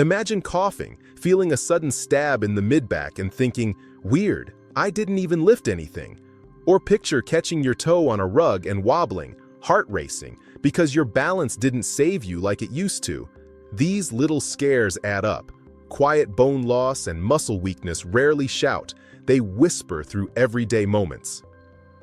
Imagine coughing, feeling a sudden stab in the mid-back and thinking, "Weird, I didn't even lift anything." Or picture catching your toe on a rug and wobbling, heart racing, because your balance didn't save you like it used to. These little scares add up. Quiet bone loss and muscle weakness rarely shout, they whisper through everyday moments.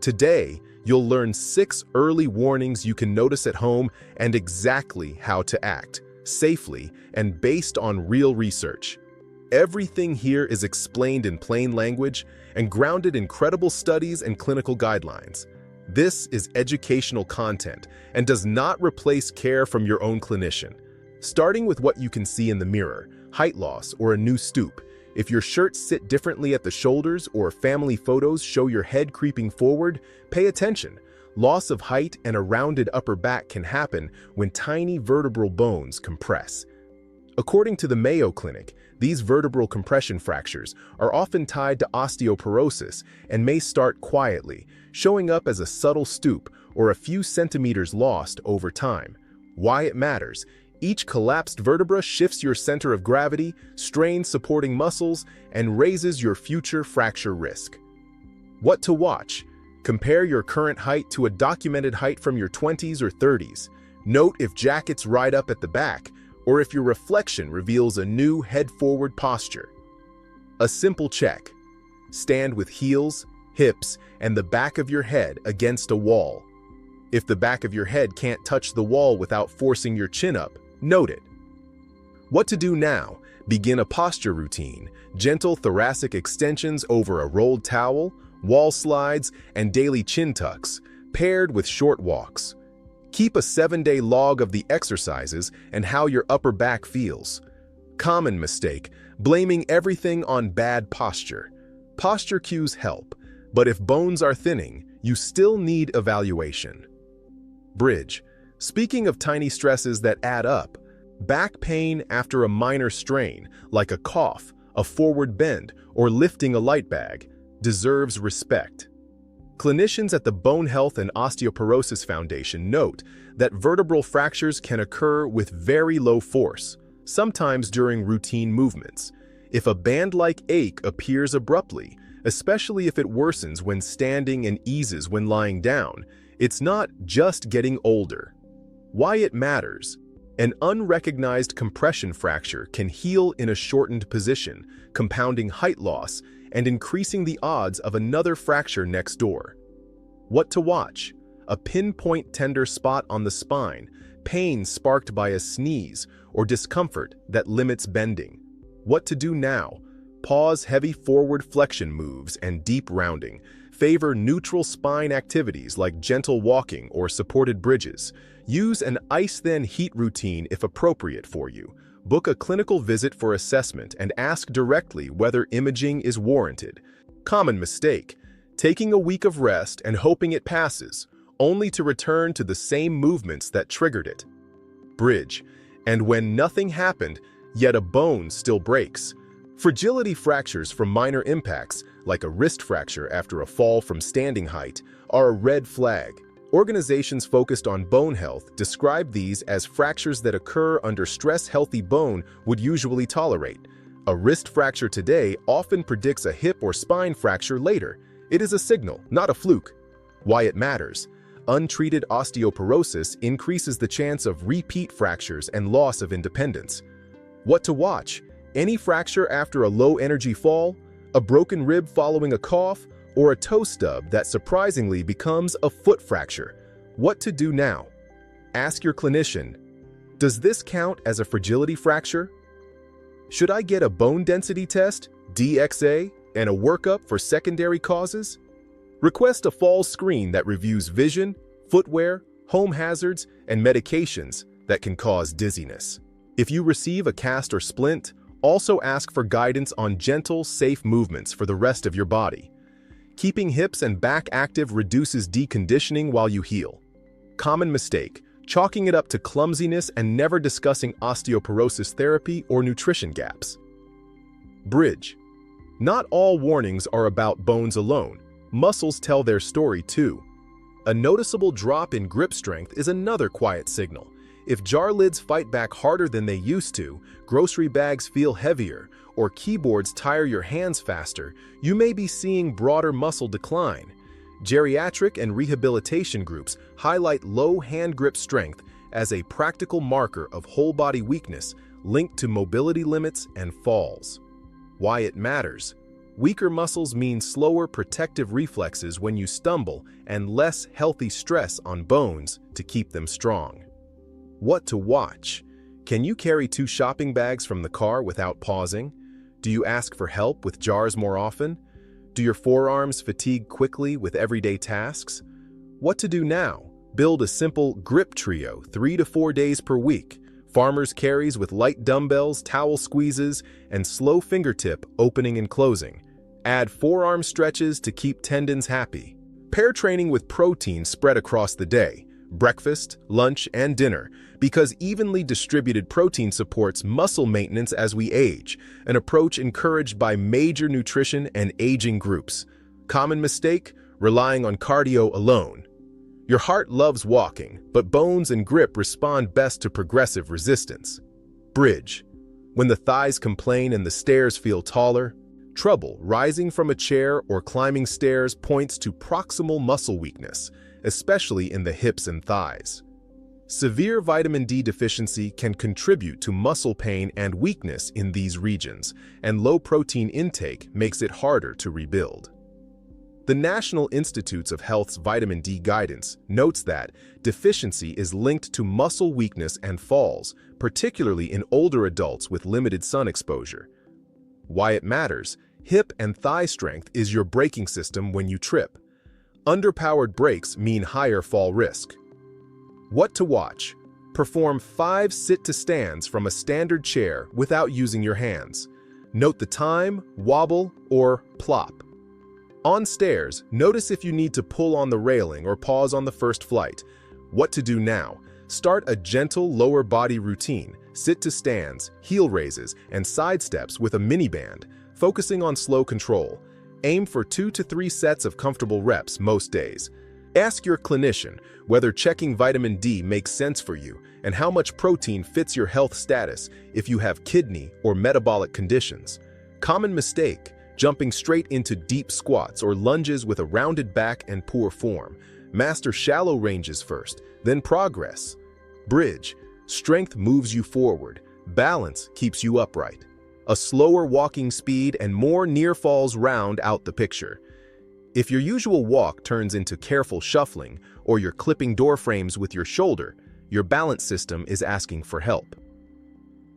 Today, you'll learn 6 early warnings you can notice at home and exactly how to act, safely and based on real research. Everything here is explained in plain language and grounded in credible studies and clinical guidelines. This is educational content and does not replace care from your own clinician. Starting with what you can see in the mirror, height loss or a new stoop. If your shirts sit differently at the shoulders or family photos show your head creeping forward, pay attention. Loss of height and a rounded upper back can happen when tiny vertebral bones compress. According to the Mayo Clinic, these vertebral compression fractures are often tied to osteoporosis and may start quietly, showing up as a subtle stoop or a few centimeters lost over time. Why it matters: each collapsed vertebra shifts your center of gravity, strains supporting muscles, and raises your future fracture risk. What to watch? Compare your current height to a documented height from your 20s or 30s. Note if jackets ride up at the back, or if your reflection reveals a new head-forward posture. A simple check. Stand with heels, hips, and the back of your head against a wall. If the back of your head can't touch the wall without forcing your chin up, note it. What to do now? Begin a posture routine, gentle thoracic extensions over a rolled towel, wall slides, and daily chin tucks, paired with short walks. Keep a 7-day log of the exercises and how your upper back feels. Common mistake: blaming everything on bad posture. Posture cues help, but if bones are thinning, you still need evaluation. Bridge. Speaking of tiny stresses that add up, back pain after a minor strain, like a cough, a forward bend, or lifting a light bag, deserves respect. Clinicians at the Bone Health and Osteoporosis Foundation note that vertebral fractures can occur with very low force, sometimes during routine movements. If a band-like ache appears abruptly, especially if it worsens when standing and eases when lying down, it's not just getting older. Why it matters: an unrecognized compression fracture can heal in a shortened position, compounding height loss and increasing the odds of another fracture next door. What to watch? A pinpoint tender spot on the spine, pain sparked by a sneeze, or discomfort that limits bending. What to do now? Pause heavy forward flexion moves and deep rounding. Favor neutral spine activities like gentle walking or supported bridges. Use an ice-thin heat routine if appropriate for you. Book a clinical visit for assessment and ask directly whether imaging is warranted. Common mistake: taking a week of rest and hoping it passes, only to return to the same movements that triggered it. Bridge. And when nothing happened, yet a bone still breaks. Fragility fractures from minor impacts, like a wrist fracture after a fall from standing height, are a red flag. Organizations focused on bone health describe these as fractures that occur under stress healthy bone would usually tolerate. A wrist fracture today often predicts a hip or spine fracture later. It is a signal, not a fluke. Why it matters: untreated osteoporosis increases the chance of repeat fractures and loss of independence. What to watch? Any fracture after a low-energy fall, a broken rib following a cough, or a toe stub that surprisingly becomes a foot fracture. What to do now? Ask your clinician: does this count as a fragility fracture? Should I get a bone density test, DXA, and a workup for secondary causes? Request a fall screen that reviews vision, footwear, home hazards, and medications that can cause dizziness. If you receive a cast or splint, also ask for guidance on gentle, safe movements for the rest of your body. Keeping hips and back active reduces deconditioning while you heal. Common mistake: chalking it up to clumsiness and never discussing osteoporosis therapy or nutrition gaps. Bridge. Not all warnings are about bones alone. Muscles tell their story too. A noticeable drop in grip strength is another quiet signal. If jar lids fight back harder than they used to, grocery bags feel heavier, or keyboards tire your hands faster, you may be seeing broader muscle decline. Geriatric and rehabilitation groups highlight low hand grip strength as a practical marker of whole-body weakness linked to mobility limits and falls. Why it matters. Weaker muscles mean slower protective reflexes when you stumble and less healthy stress on bones to keep them strong. What to watch? Can you carry 2 shopping bags from the car without pausing? Do you ask for help with jars more often? Do your forearms fatigue quickly with everyday tasks? What to do now? Build a simple grip trio 3 to 4 days per week. Farmer's carries with light dumbbells, towel squeezes, and slow fingertip opening and closing. Add forearm stretches to keep tendons happy. Pair training with protein spread across the day, breakfast, lunch, and dinner, because evenly distributed protein supports muscle maintenance as we age, an approach encouraged by major nutrition and aging groups. Common mistake? Relying on cardio alone. Your heart loves walking, but bones and grip respond best to progressive resistance. Bridge. When the thighs complain and the stairs feel taller, trouble rising from a chair or climbing stairs points to proximal muscle weakness, especially in the hips and thighs. Severe vitamin D deficiency can contribute to muscle pain and weakness in these regions, and low protein intake makes it harder to rebuild. The National Institutes of Health's vitamin D guidance notes that deficiency is linked to muscle weakness and falls, particularly in older adults with limited sun exposure. Why it matters? Hip and thigh strength is your braking system when you trip. Underpowered brakes mean higher fall risk. What to watch? Perform 5 sit-to-stands from a standard chair without using your hands. Note the time, wobble, or plop. On stairs, notice if you need to pull on the railing or pause on the first flight. What to do now? Start a gentle lower body routine, sit-to-stands, heel raises, and side steps with a mini band, focusing on slow control. Aim for 2 to 3 sets of comfortable reps most days. Ask your clinician whether checking vitamin D makes sense for you and how much protein fits your health status if you have kidney or metabolic conditions. Common mistake: jumping straight into deep squats or lunges with a rounded back and poor form. Master shallow ranges first, then progress. Bridge. Strength moves you forward. Balance keeps you upright. A slower walking speed and more near falls round out the picture. If your usual walk turns into careful shuffling or you're clipping door frames with your shoulder, your balance system is asking for help.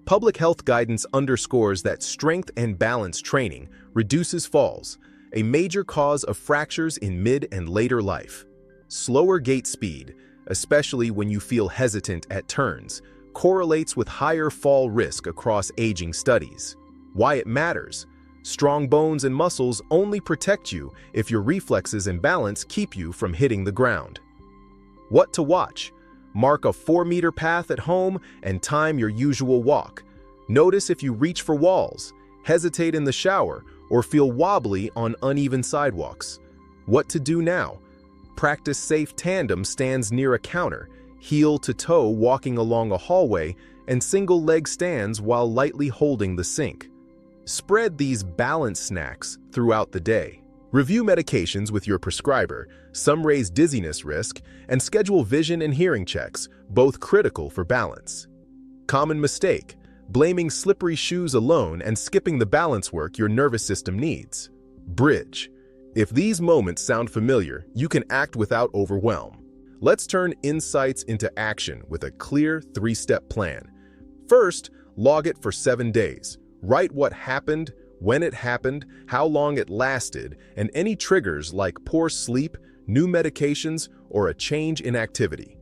Public health guidance underscores that strength and balance training reduces falls, a major cause of fractures in mid and later life. Slower gait speed, especially when you feel hesitant at turns, correlates with higher fall risk across aging studies. Why it matters? Strong bones and muscles only protect you if your reflexes and balance keep you from hitting the ground. What to watch? Mark a 4-meter path at home and time your usual walk. Notice if you reach for walls, hesitate in the shower, or feel wobbly on uneven sidewalks. What to do now? Practice safe tandem stands near a counter, heel to toe walking along a hallway, and single leg stands while lightly holding the sink. Spread these balance snacks throughout the day. Review medications with your prescriber, some raise dizziness risk, and schedule vision and hearing checks, both critical for balance. Common mistake: blaming slippery shoes alone and skipping the balance work your nervous system needs. Bridge. If these moments sound familiar, you can act without overwhelm. Let's turn insights into action with a clear 3-step plan. First, log it for 7 days. Write what happened, when it happened, how long it lasted, and any triggers like poor sleep, new medications, or a change in activity.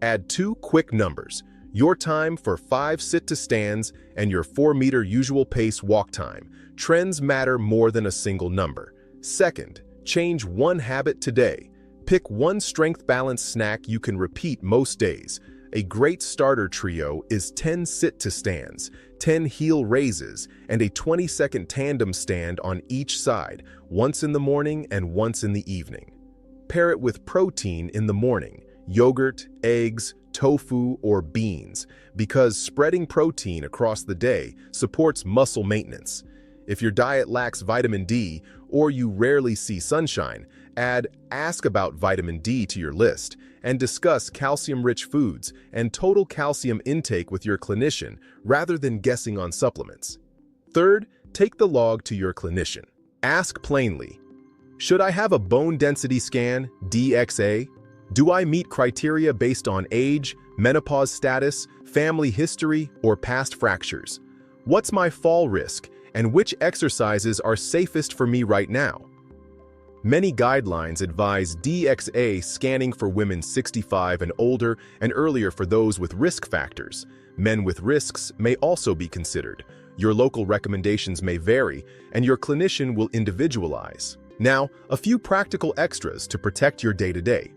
Add 2 quick numbers: your time for 5 sit-to-stands and your 4-meter usual pace walk time. Trends matter more than a single number. Second, change 1 habit today. Pick 1 strength balance snack you can repeat most days. A great starter trio is 10 sit-to-stands, 10 heel raises, and a 20-second tandem stand on each side, once in the morning and once in the evening. Pair it with protein in the morning: yogurt, eggs, tofu, or beans, because spreading protein across the day supports muscle maintenance. If your diet lacks vitamin D or you rarely see sunshine, add "Ask about vitamin D" to your list and discuss calcium-rich foods and total calcium intake with your clinician rather than guessing on supplements. Third, take the log to your clinician. Ask plainly, "Should I have a bone density scan, DXA? Do I meet criteria based on age, menopause status, family history, or past fractures? What's my fall risk, and which exercises are safest for me right now?" Many guidelines advise DXA scanning for women 65 and older and earlier for those with risk factors. Men with risks may also be considered. Your local recommendations may vary, and your clinician will individualize. Now, a few practical extras to protect your day-to-day.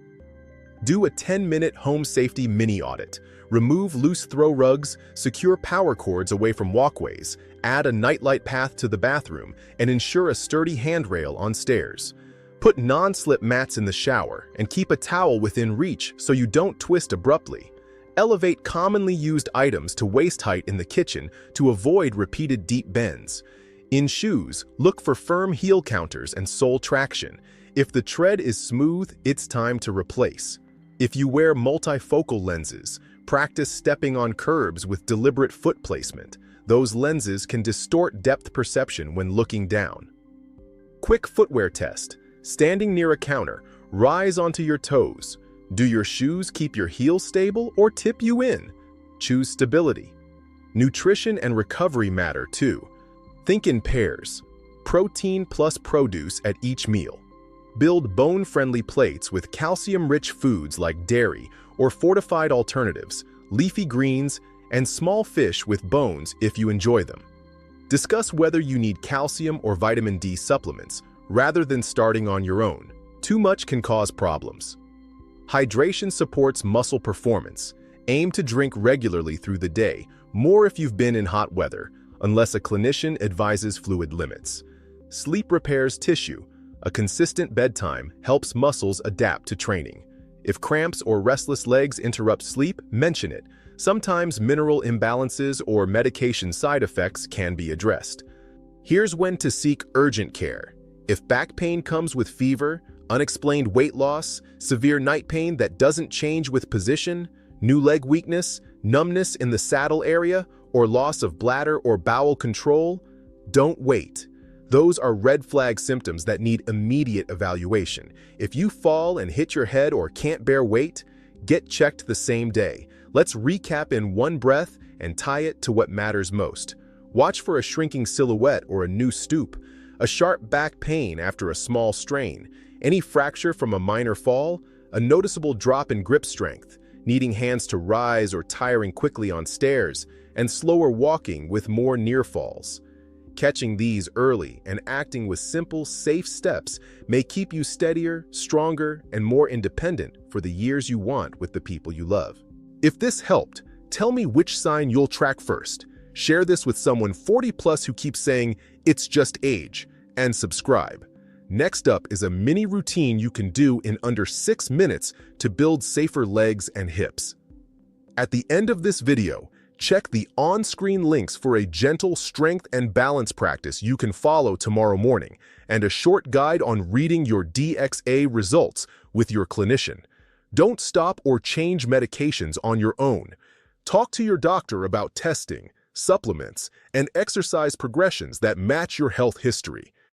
Do a 10-minute home safety mini audit. Remove loose throw rugs, secure power cords away from walkways, add a nightlight path to the bathroom, and ensure a sturdy handrail on stairs. Put non-slip mats in the shower and keep a towel within reach so you don't twist abruptly. Elevate commonly used items to waist height in the kitchen to avoid repeated deep bends. In shoes, look for firm heel counters and sole traction. If the tread is smooth, it's time to replace. If you wear multifocal lenses, practice stepping on curbs with deliberate foot placement. Those lenses can distort depth perception when looking down. Quick footwear test. Standing near a counter, rise onto your toes. Do your shoes keep your heels stable or tip you in? Choose stability. Nutrition and recovery matter too. Think in pairs. Protein plus produce at each meal. Build bone-friendly plates with calcium-rich foods like dairy or fortified alternatives, leafy greens, and small fish with bones if you enjoy them. Discuss whether you need calcium or vitamin D supplements, rather than starting on your own. Too much can cause problems. Hydration supports muscle performance. Aim to drink regularly through the day, more if you've been in hot weather, unless a clinician advises fluid limits. Sleep repairs tissue. A consistent bedtime helps muscles adapt to training. If cramps or restless legs interrupt sleep, mention it. Sometimes mineral imbalances or medication side effects can be addressed. Here's when to seek urgent care. If back pain comes with fever, unexplained weight loss, severe night pain that doesn't change with position, new leg weakness, numbness in the saddle area, or loss of bladder or bowel control, don't wait. Those are red flag symptoms that need immediate evaluation. If you fall and hit your head or can't bear weight, get checked the same day. Let's recap in one breath and tie it to what matters most. Watch for a shrinking silhouette or a new stoop, a sharp back pain after a small strain, any fracture from a minor fall, a noticeable drop in grip strength, needing hands to rise or tiring quickly on stairs, and slower walking with more near falls. Catching these early and acting with simple, safe steps may keep you steadier, stronger, and more independent for the years you want with the people you love. If this helped, tell me which sign you'll track first. Share this with someone 40 plus who keeps saying, "It's just age," and subscribe. Next up is a mini routine you can do in under 6 minutes to build safer legs and hips. At the end of this video, check the on-screen links for a gentle strength and balance practice you can follow tomorrow morning and a short guide on reading your DXA results with your clinician. Don't stop or change medications on your own. Talk to your doctor about testing, supplements, and exercise progressions that match your health history.